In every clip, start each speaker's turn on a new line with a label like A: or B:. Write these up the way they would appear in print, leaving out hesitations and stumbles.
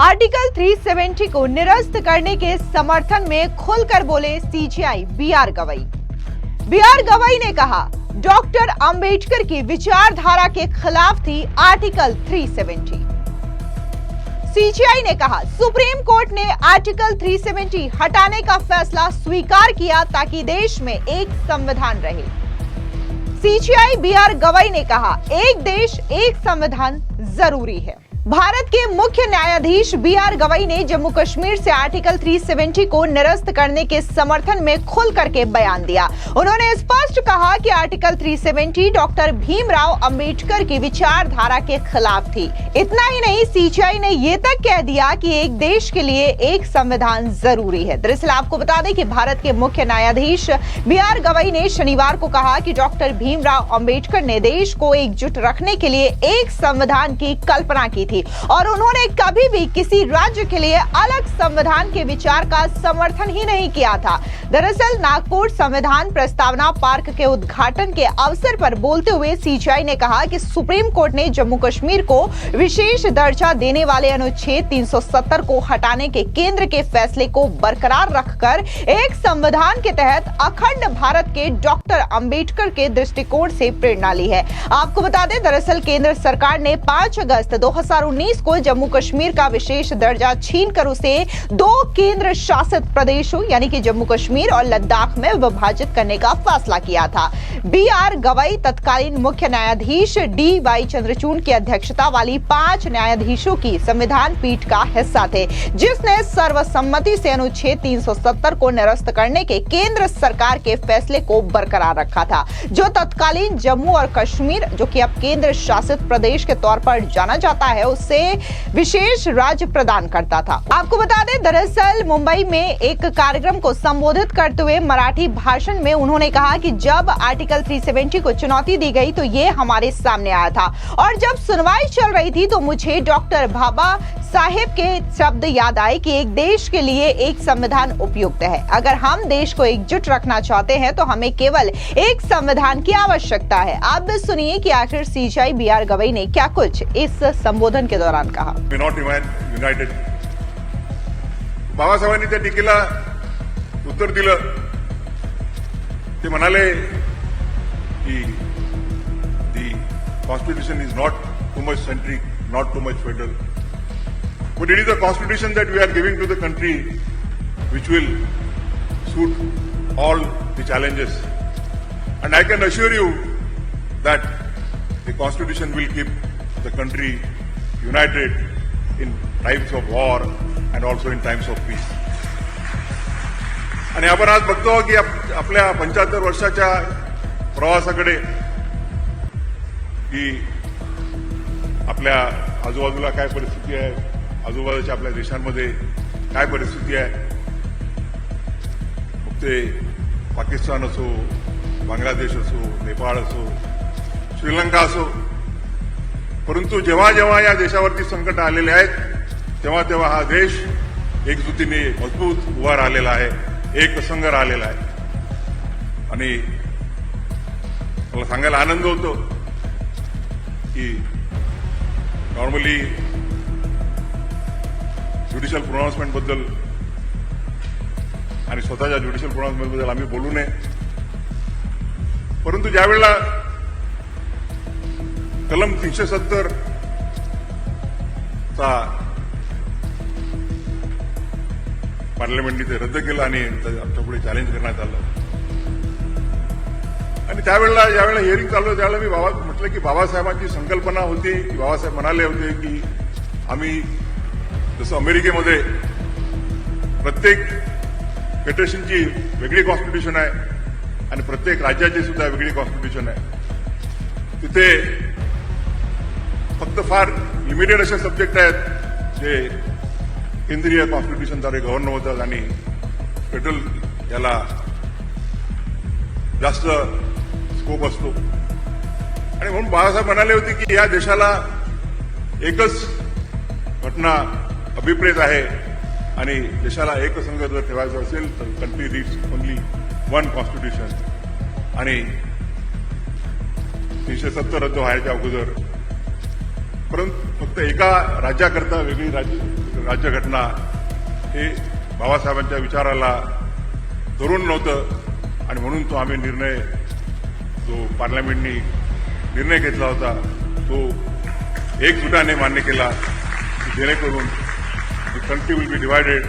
A: Article 370 को निरस्त करने के समर्थन में खुलकर बोले CJI B R. Gavai. B R. Gavai ने कहा, डॉक्टर अंबेडकर की विचारधारा के खिलाफ थी आर्टिकल 370। सीजेआई ने कहा, सुप्रीम कोर्ट ने आर्टिकल 370 हटाने का फैसला स्वीकार किया ताकि देश में एक संविधान रहे। CJI B R. गवई ने कहा, एक देश एक संविधान जरूरी है। भारत के मुख्य न्यायाधीश बी.आर. गवई ने जम्मू कश्मीर से आर्टिकल 370 को निरस्त करने के समर्थन में खुल करके बयान दिया। उन्होंने स्पष्ट कहा कि आर्टिकल 370 डॉक्टर भीमराव अंबेडकर की विचारधारा के खिलाफ थी। इतना ही नहीं, सीजेआई ने यह तक कह दिया कि एक देश के लिए एक संविधान जरूरी है। दरअसल आपको बता दें कि भारत के मुख्य न्यायाधीश बी.आर. गवई ने शनिवार को कहा कि डॉक्टर भीमराव अंबेडकर ने देश को एकजुट रखने के लिए एक संविधान की कल्पना की और उन्होंने कभी भी किसी राज्य के लिए अलग संविधान के विचार का समर्थन ही नहीं किया था। दरअसल नागपुर संविधान प्रस्तावना पार्क के उद्घाटन के अवसर पर बोलते हुए सीजेआई ने कहा कि सुप्रीम कोर्ट ने जम्मू कश्मीर को विशेष दर्जा देने वाले अनुच्छेद 370 को हटाने के केंद्र के फैसले को बरकरार रखकर एक संविधान के तहत अखंड भारत के डॉक्टर अंबेडकर के दृष्टिकोण से प्रेरणा ली है। आपको बता दें, दरअसल केंद्र सरकार ने 5 अगस्त 2019 को जम्मू कश्मीर का विशेष दर्जा छीनकर उसे 2 केंद्र शासित प्रदेशों यानी कि जम्मू कश्मीर और लद्दाख में विभाजित करने का फैसला किया था। बी.आर. गवई तत्कालीन मुख्य न्यायाधीश डी.वाई. चंद्रचूड़ की अध्यक्षता वाली 5 न्यायाधीशों की संविधान पीठ का हिस्सा थे, जिसने सर्वसम्मति से अनुच्छेद 370 को निरस्त करने के केंद्र सरकार के फैसले को बरकरार रखा था, जो तत्कालीन जम्मू और कश्मीर, जो कि अब केंद्र शासित प्रदेश के तौर पर जाना जाता है, उससे विशेष राज्य प्रदान करता था। आपको बता दें, दरअसल मुंबई में एक कार्यक्रम को संबोधित करते हुए मराठी भाषण में उन्होंने कहा कि जब आर्टिकल 370 को चुनौती दी गई तो ये हमारे सामने आया था और जब सुनवाई चल रही थी तो मुझे डॉक्टर बाबा साहेब के शब्द याद आए कि एक देश के लिए एक संविधान उपयुक्त है। अगर हम देश को एकजुट रखना चाहते हैं तो हमें केवल एक संविधान की आवश्यकता है। आप भी सुनिए कि आखिर सीजेआई बी.आर. गवई ने क्या कुछ इस संबोधन के दौरान कहा।
B: युनाइटेड बाबासाहेबांनी त्या टीकेला उत्तर दिलं। ते म्हणाले की दी constitution is not too much centric, not too much federal, but it is a constitution that we are giving to the country which will suit all the challenges, and I can assure you that the constitution will keep the country united in times of war and also in times of peace. आणि आपण आज बघतो की आपल्या 75 वर्षाच्या प्रवासाकडे की आपल्या आजूबाजूला काय परिस्थिती आहे, आजूबाजूच्या आपल्या देशांमध्ये काय परिस्थिती आहे, मग ते पाकिस्तान असो, बांगलादेश असो, नेपाळ असो, श्रीलंका असो, परंतु जेव्हा जेव्हा या देशावरती संकट आलेले आहेत तेव्हा तेव्हा हा देश एकजुटीने मजबूत उभा राहिलेला आहे, एकसंघ राहिलेला आहे। आणि मला सांगायला आनंद होतो की नॉर्मली ज्युडिशियल प्रोनाउन्समेंट बद्दल आणि स्वतःच्या ज्युडिशियल प्रोनाउन्समेंट बद्दल आम्ही बोलू नये, परंतु ज्यावेळेला कलम 370 चा पार्लमेंटने ते रद्द केलं आणि आमच्या पुढे चॅलेंज करण्यात आलं आणि त्यावेळेला ज्यावेळेला हिअरिंग चालू त्यावेळेला मी म्हटलं की बाबासाहेबांची संकल्पना होती की बाबासाहेब म्हणाले होते की आम्ही जसं अमेरिकेमध्ये प्रत्येक फेडरेशनची वेगळी कॉन्स्टिट्यूशन आहे आणि प्रत्येक राज्याची सुद्धा वेगळी कॉन्स्टिट्यूशन आहे, तिथे फक्त फार लिमिटेड असे सब्जेक्ट आहेत जे केंद्रीय कॉन्स्टिट्यूशनद्वारे गव्हर्न होतात आणि फेडरल याला जास्त स्कोप असतो। आणि म्हणून बाळासाहेब म्हणाले होते की या देशाला एकच घटना अभिप्रेत आहे आणि देशाला एकसंघ जर ठेवायचा असेल तर country needs only one constitution आणि 370 रद्द व्हायच्या अगोदर परंतु फक्त एका राज्याकरता वेगळी राज्यघटना हे बाबासाहेबांच्या विचाराला धरून नव्हतं आणि म्हणून तो आम्ही निर्णय जो पार्लमेंटनी निर्णय घेतला होता तो एकजुटाने मान्य केला की जेणेकरून the country will be divided,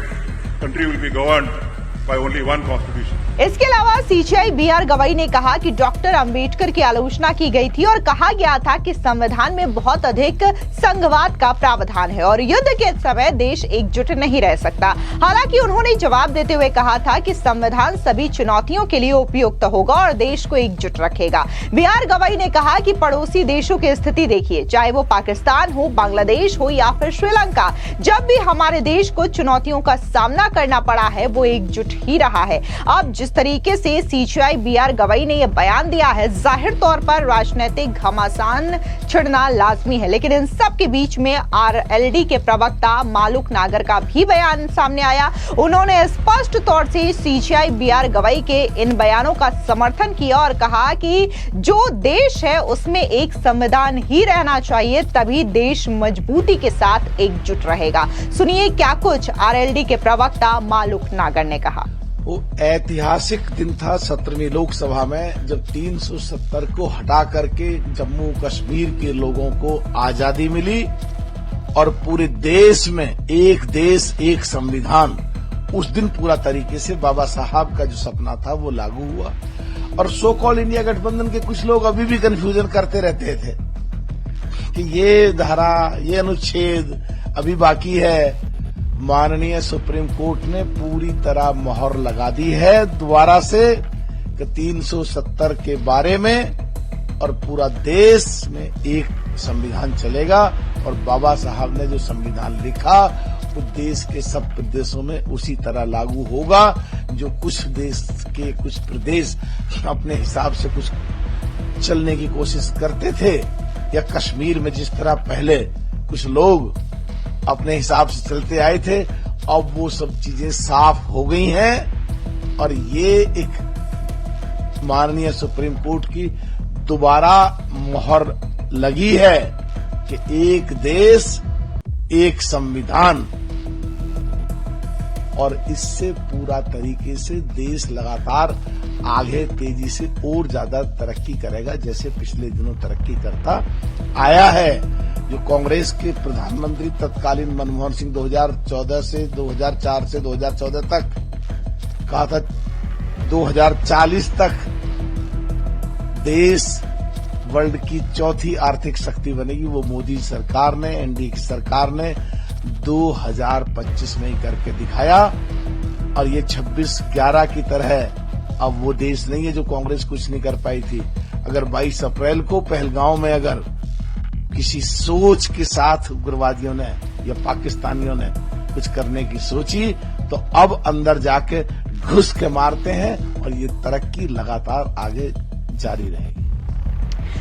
B: country will be governed by only one constitution.
A: इसके अलावा सीजीआई बीआर गवई ने कहा कि डॉक्टर अंबेडकर की आलोचना की गई थी और कहा गया था कि संविधान में बहुत अधिक संघवाद का प्रावधान है और युद्ध के समय देश एकजुट नहीं रह सकता। हालांकि उन्होंने जवाब देते हुए कहा था कि संविधान सभी चुनौतियों के लिए उपयुक्त होगा और देश को एकजुट रखेगा। बीआर गवई ने कहा कि पड़ोसी देशों की स्थिति देखिए, चाहे वो पाकिस्तान हो, बांग्लादेश हो या फिर श्रीलंका, जब भी हमारे देश को चुनौतियों का सामना करना पड़ा है वो एकजुट ही रहा है। अब जिस तरीके से सीजीआई बीआर गवई ने यह बयान दिया है, जाहिर तौर पर राजनीतिक घमासान छिड़ना लाजमी है, लेकिन इन सब के बीच में आरएलडी के प्रवक्ता मालूक नागर का भी बयान सामने आया। उन्होंने स्पष्ट तौर से सीजीआई बीआर गवई के इन बयानों का समर्थन किया और कहा कि जो देश है उसमें एक संविधान ही रहना चाहिए, तभी देश मजबूती के साथ एकजुट रहेगा। सुनिए क्या कुछ आरएलडी के प्रवक्ता मालूक नागर ने कहा।
C: वो ऐतिहासिक दिन था 17वीं लोकसभा में जब 370 को हटा करके जम्मू कश्मीर के लोगों को आजादी मिली और पूरे देश में एक देश एक संविधान, उस दिन पूरा तरीके से बाबा साहब का जो सपना था वो लागू हुआ। और सो कॉल इंडिया गठबंधन के कुछ लोग अभी भी कंफ्यूजन करते रहते थे कि ये धारा, ये अनुच्छेद अभी बाकी है। माननीय सुप्रीम कोर्ट ने पूरी तरह मोहर लगा दी है दोबारा से कि 370 के बारे में और पूरा देश में एक संविधान चलेगा और बाबा साहब ने जो संविधान लिखा वो देश के सब प्रदेशों में उसी तरह लागू होगा। जो कुछ देश के कुछ प्रदेश अपने हिसाब से कुछ चलने की कोशिश करते थे या कश्मीर में जिस तरह पहले कुछ लोग अपने हिसाब से चलते आए थे, अब वो सब चीजें साफ हो गई हैं और ये एक माननीय सुप्रीम कोर्ट की दोबारा मोहर लगी है कि एक देश एक संविधान, और इससे पूरा तरीके से देश लगातार आगे तेजी से और ज्यादा तरक्की करेगा जैसे पिछले दिनों तरक्की करता आया है। जो कांग्रेस के प्रधानमंत्री तत्कालीन मनमोहन सिंह 2014 से 2004 से 2014 तक कहा था 2040 तक देश वर्ल्ड की चौथी आर्थिक शक्ति बनेगी, वो मोदी सरकार ने, एनडीए की सरकार ने 2025 में ही करके दिखाया। और ये 26/11 की तरह अब वो देश नहीं है जो कांग्रेस कुछ नहीं कर पाई थी। अगर 22 अप्रैल को पहलगांव में अगर किसी सोच के साथ उग्रवादियों ने या पाकिस्तानियों ने कुछ करने की सोची तो अब अंदर जाके घुस के मारते हैं और ये तरक्की लगातार आगे जारी रहेगी।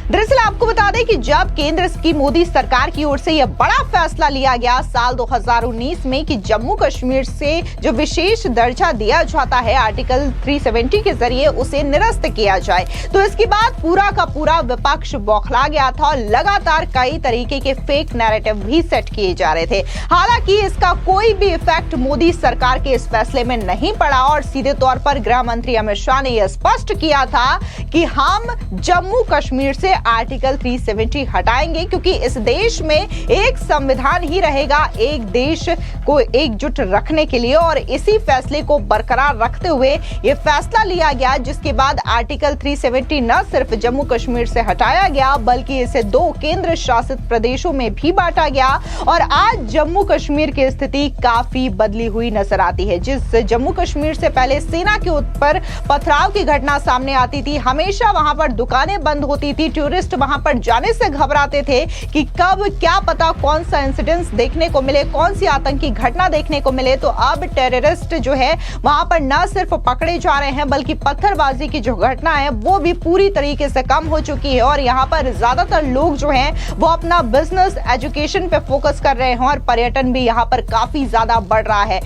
A: दरअसल आपको बता दें कि जब केंद्र की मोदी सरकार की ओर से यह बड़ा फैसला लिया गया साल 2019 में कि जम्मू कश्मीर से जो विशेष दर्जा दिया जाता है आर्टिकल 370 के जरिए उसे निरस्त किया जाए, तो इसके बाद पूरा का पूरा विपक्ष बौखला गया था और लगातार कई तरीके के फेक नैरेटिव भी सेट किए जा रहे थे। हालांकि इसका कोई भी इफेक्ट मोदी सरकार के इस फैसले में नहीं पड़ा और सीधे तौर पर गृह मंत्री अमित शाह ने यह स्पष्ट किया था कि हम जम्मू कश्मीर से आर्टिकल 370 हटाएंगे क्योंकि इस देश में एक संविधान ही रहेगा एक देश को एकजुट रखने के लिए। और इसी फैसले को बरकरार रखते हुए यह फैसला लिया गया जिसके बाद आर्टिकल 370 न सिर्फ जम्मू कश्मीर से हटाया गया बल्कि इसे 2 केंद्र शासित प्रदेशों में भी बांटा गया। और आज जम्मू कश्मीर की स्थिति काफी बदली हुई नजर आती है। जिस जम्मू कश्मीर से पहले सेना के ऊपर पथराव की घटना सामने आती थी, हमेशा वहां पर दुकानें बंद होती थी, टूरिस्ट वहां पर जाने से घबराते थे कि कब क्या पता कौन सा इंसिडेंस देखने को मिले, कौन सी आतंकी घटना देखने को मिले। तो अब टेररिस्ट जो है वहां पर न सिर्फ पकड़े जा रहे हैं बल्कि पत्थरबाजी की जो घटना है वो भी पूरी तरीके से कम हो चुकी है और यहाँ पर ज्यादातर लोग जो हैं वो अपना बिजनेस एजुकेशन पे फोकस कर रहे हैं और पर्यटन भी यहाँ पर काफी ज्यादा बढ़ रहा है।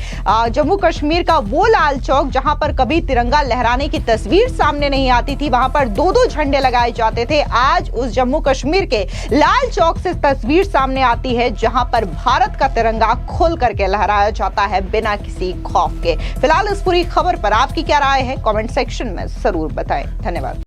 A: जम्मू कश्मीर का वो लाल चौक जहां पर कभी तिरंगा लहराने की तस्वीर सामने नहीं आती थी, वहां पर 2-2 झंडे लगाए जाते थे, आज उस जम्मू कश्मीर के लाल चौक से तस्वीर सामने आती है जहां पर भारत का तिरंगा खोल करके लहराया जाता है बिना किसी खौफ के। फिलहाल इस पूरी खबर पर आपकी क्या राय है, कमेंट सेक्शन में जरूर बताएं। धन्यवाद।